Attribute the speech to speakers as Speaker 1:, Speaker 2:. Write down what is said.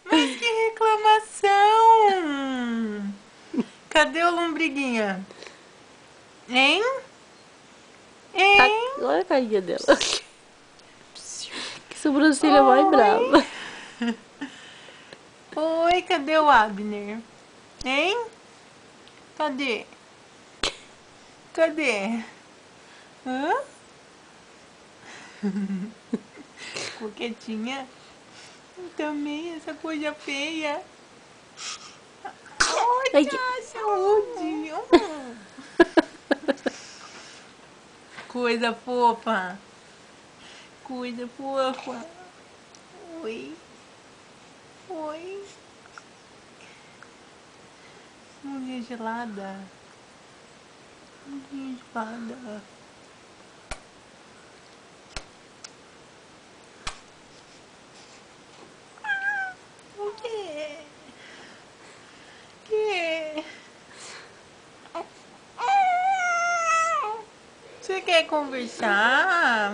Speaker 1: Mas que reclamação! Cadê o lombriguinha? Hein? Hein?
Speaker 2: Olha a carinha dela. Que sobrancelha mais brava.
Speaker 1: Oi, cadê o Abner? Hein? Cadê? Cadê? Hã? Ficou quietinha? Também essa coisa feia.
Speaker 2: Ai, que...
Speaker 1: Olha, saúde. Coisa fofa. Coisa fofa. Oi. Oi. Mulher gelada. Mulher gelada. O quê? Que? Você quer conversar?